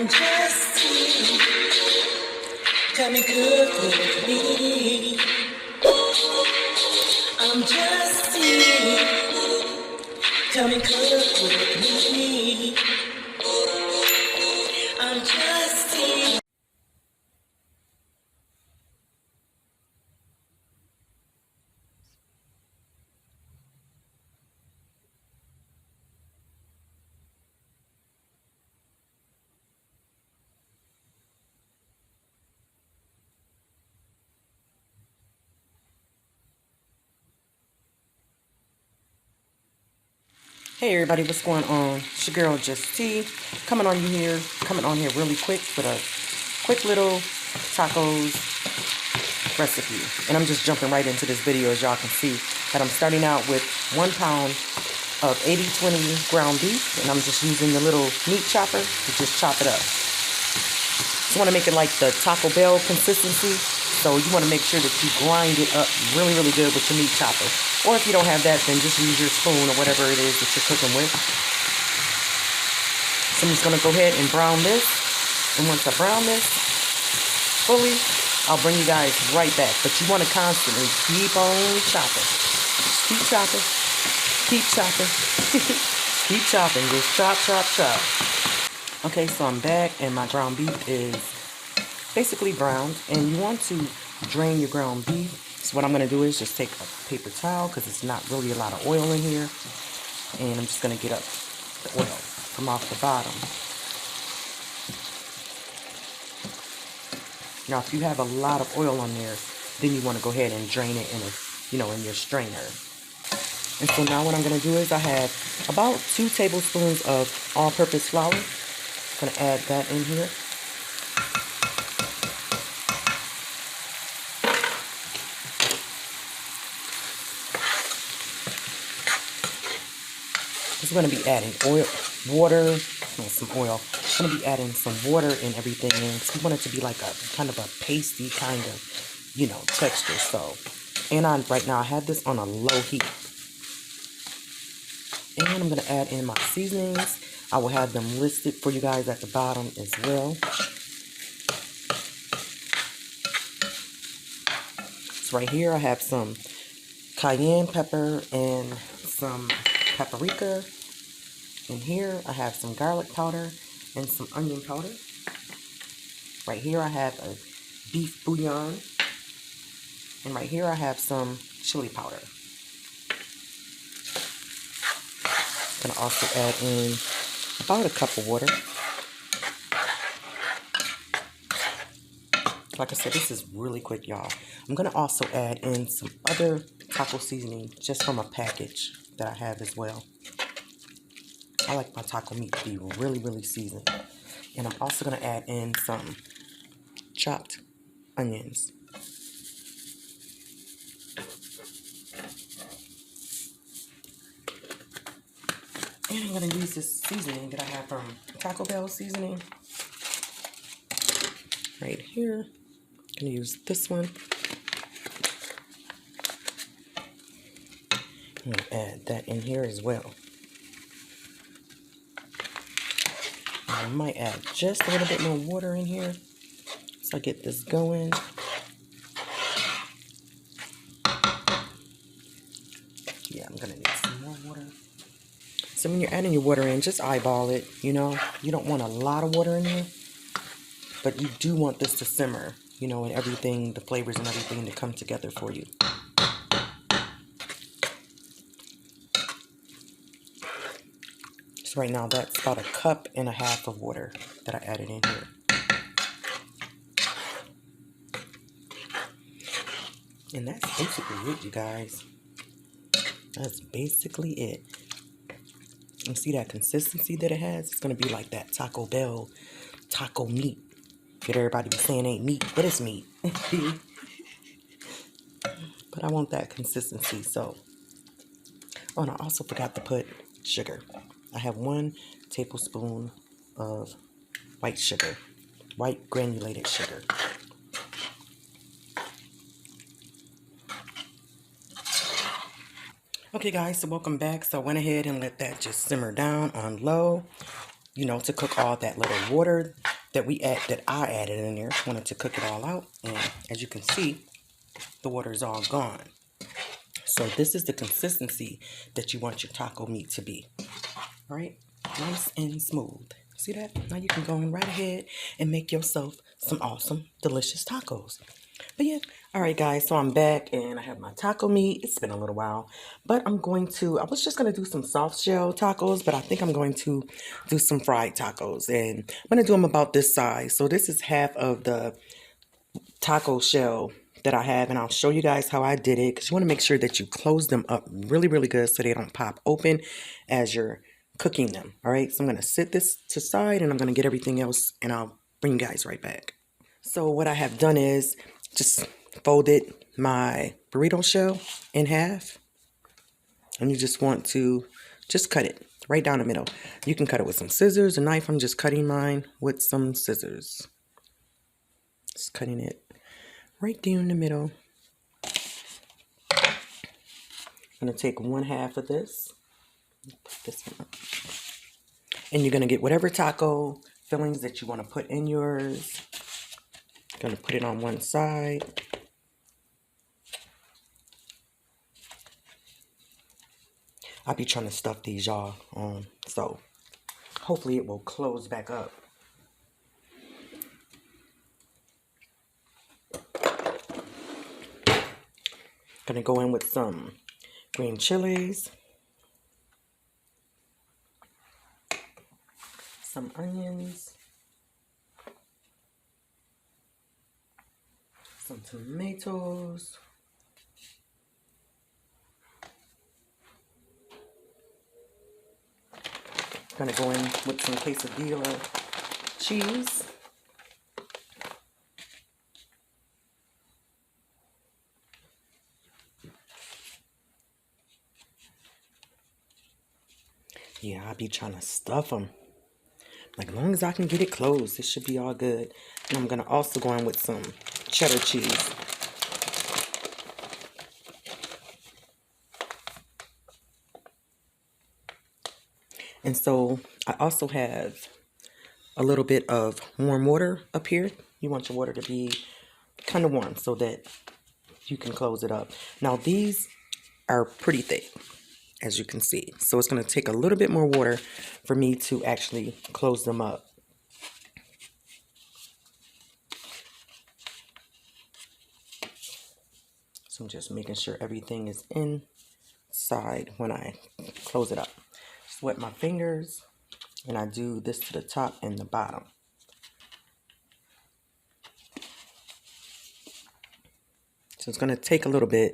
I'm just you. Come and cook with me. I'm just you. Come and cook with me. I'm just you. Hey everybody, what's going on? It's your girl Just T coming on here really quick with a quick little tacos recipe. And I'm just jumping right into this video. As y'all can see that I'm starting out with 1 pound of 80/20 ground beef, and I'm just using the little meat chopper to just chop it up. Just want to make it like the Taco Bell consistency, so you want to make sure that you grind it up really good with your meat chopper. Or if you don't have that, then just use your spoon or whatever it is that you're cooking with. So I'm just going to go ahead and brown this. And once I brown this fully, I'll bring you guys right back. But you want to constantly keep on chopping. Just keep chopping. Keep chopping. Keep chopping. Just chop. Okay, so I'm back and my ground beef is basically browned. And you want to drain your ground beef. So what I'm going to do is just take a paper towel, because it's not really a lot of oil in here. And I'm just going to get up the oil from off the bottom. Now, if you have a lot of oil on there, then you want to go ahead and drain it in your strainer. And so now what I'm going to do is I have about 2 tablespoons of all-purpose flour. I'm going to add that in here. I'm going to be adding some oil. I'm going to be adding some water and everything in, because we want it to be like a kind of a pasty kind of, texture. So, and right now I have this on a low heat. And I'm going to add in my seasonings. I will have them listed for you guys at the bottom as well. So right here I have some cayenne pepper and some paprika. And here I have some garlic powder and some onion powder. Right here I have a beef bouillon. And right here I have some chili powder. I'm going to also add in about a cup of water. Like I said, this is really quick, y'all. I'm going to also add in some other taco seasoning just from a package that I have as well. I like my taco meat to be really seasoned. And I'm also going to add in some chopped onions. And I'm going to use this seasoning that I have from Taco Bell seasoning. Right here. I'm going to use this one. I'm going to add that in here as well. I might add just a little bit more water in here so I get this going. Yeah, I'm going to need some more water. So when you're adding your water in, just eyeball it, You don't want a lot of water in here, but you do want this to simmer, and everything, the flavors and everything to come together for you. So right now that's about 1.5 cups of water that I added in here. And that's basically it, you guys. That's basically it. You see that consistency that it has? It's going to be like that Taco Bell taco meat. Get everybody be saying ain't meat, but it's meat. But I want that consistency, so. Oh, and I also forgot to put sugar. I have 1 tablespoon of white sugar. White granulated sugar. Okay guys, so welcome back. So I went ahead and let that just simmer down on low. you know, to cook all that little water that I added in there. Wanted to cook it all out, and as you can see, the water is all gone. So this is the consistency that you want your taco meat to be. All right, nice and smooth. See that? Now you can go in right ahead and make yourself some awesome, delicious tacos. But yeah, all right, guys, so I'm back and I have my taco meat. It's been a little while, but I was just going to do some soft shell tacos, but I think I'm going to do some fried tacos, and I'm going to do them about this size. So this is half of the taco shell that I have, and I'll show you guys how I did it, because you want to make sure that you close them up really, really good so they don't pop open as you're cooking them. All right, so I'm going to sit this to side, and I'm going to get everything else, and I'll bring you guys right back. So what I have done is just folded my burrito shell in half, and you just want to just cut it right down the middle. You can cut it with some scissors, a knife. I'm just cutting mine with some scissors. Just cutting it right down the middle. I'm going to take 1/2 of this, put this one up, and you're going to get whatever taco fillings that you want to put in yours. Going to put it on one side. I'll be trying to stuff these, y'all, so hopefully it will close back up. Gonna go in with some green chilies, some onions, some tomatoes, gonna go in with some quesadilla cheese, yeah, I'll be trying to stuff them. Like, as long as I can get it closed, it should be all good. And I'm gonna also go in with some cheddar cheese. And so I also have a little bit of warm water up here. You want your water to be kind of warm so that you can close it up. Now these are pretty thick, as you can see. So it's going to take a little bit more water for me to actually close them up. So I'm just making sure everything is inside when I close it up. Just wet my fingers, and I do this to the top and the bottom. So it's going to take a little bit.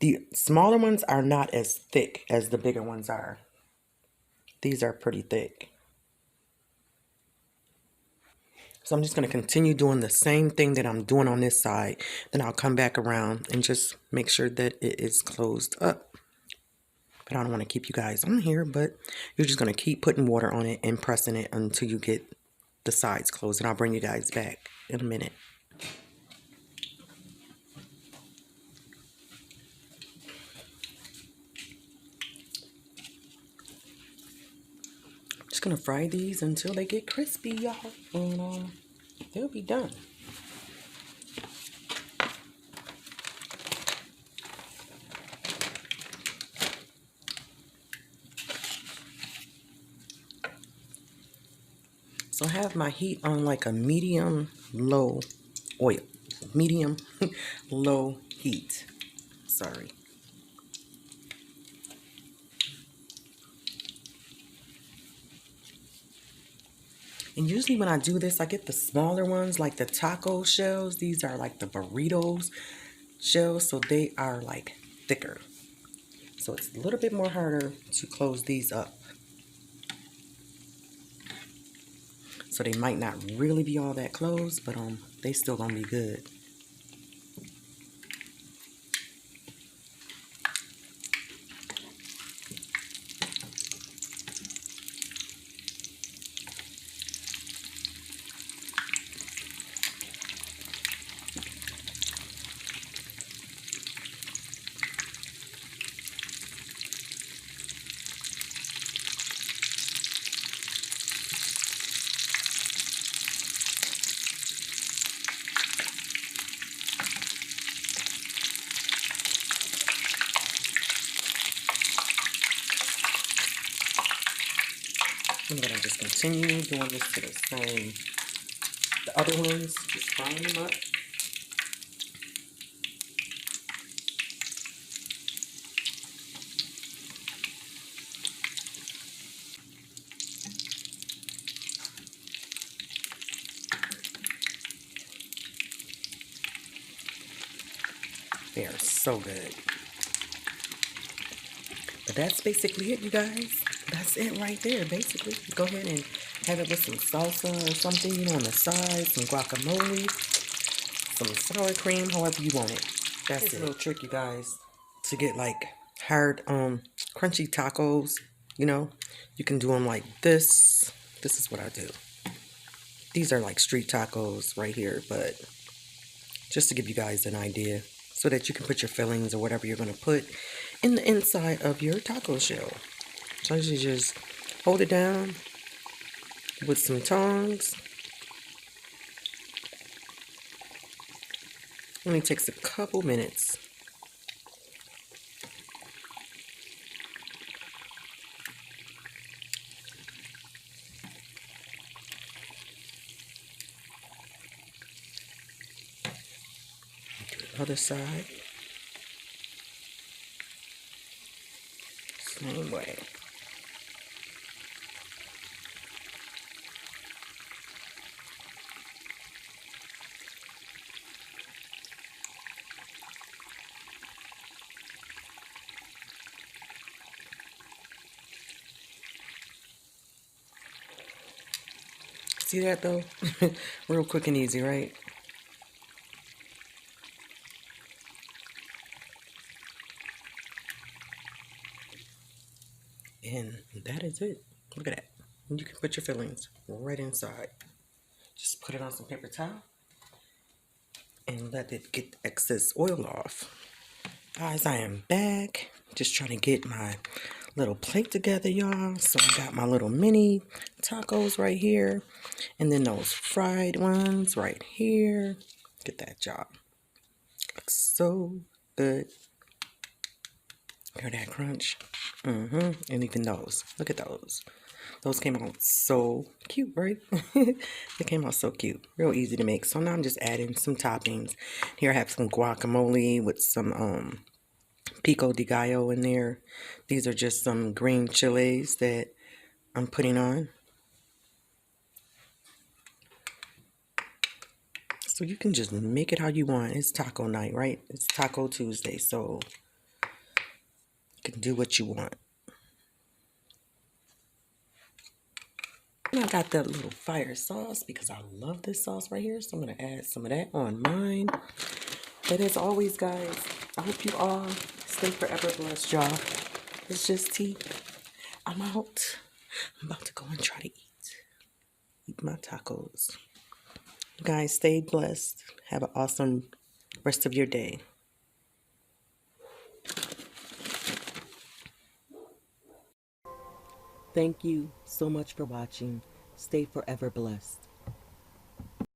The smaller ones are not as thick as the bigger ones are. These are pretty thick. So I'm just going to continue doing the same thing that I'm doing on this side. Then I'll come back around and just make sure that it is closed up. But I don't want to keep you guys on here, but you're just going to keep putting water on it and pressing it until you get the sides closed. And I'll bring you guys back in a minute. Just going to fry these until they get crispy, y'all. And they'll be done. So I have my heat on like a medium low oil. Medium low heat. Sorry. And usually when I do this, I get the smaller ones, like the taco shells. These are like the burritos shells, so they are like thicker. So it's a little bit more harder to close these up. So they might not really be all that closed, but they still gonna be good. I'm gonna just continue doing this to the same. The other ones, just frying them up. They are so good. But that's basically it, you guys. That's it right there, basically. Go ahead and have it with some salsa or something, you know, on the side, some guacamole, some sour cream, however you want it. That's it. A little trick, you guys, to get like hard, crunchy tacos, you know. You can do them like this. This is what I do. These are like street tacos right here, but just to give you guys an idea so that you can put your fillings or whatever you're going to put in the inside of your taco shell. So you just hold it down with some tongs. Only takes a couple minutes. Other side. Same way. See that though? Real quick and easy, right? And that is it. Look at that. And you can put your fillings right inside. Just put it on some paper towel and let it get excess oil off. Guys, I am back. Just trying to get my little plate together, y'all. So I got my little mini tacos right here. And then those fried ones right here. Get that, y'all. Looks so good. Hear that crunch? And even those. Look at those. Those came out so cute, right? They came out so cute. Real easy to make. So now I'm just adding some toppings. Here I have some guacamole with some pico de gallo in there. These are just some green chilies that I'm putting on. So you can just make it how you want. It's taco night, right? It's Taco Tuesday, so you can do what you want. And I got that little fire sauce because I love this sauce right here. So I'm going to add some of that on mine. But as always, guys, I hope you all stay forever blessed, y'all. It's just tea. I'm out. I'm about to go and try to eat my tacos. You guys, stay blessed. Have an awesome rest of your day. Thank you so much for watching. Stay forever blessed.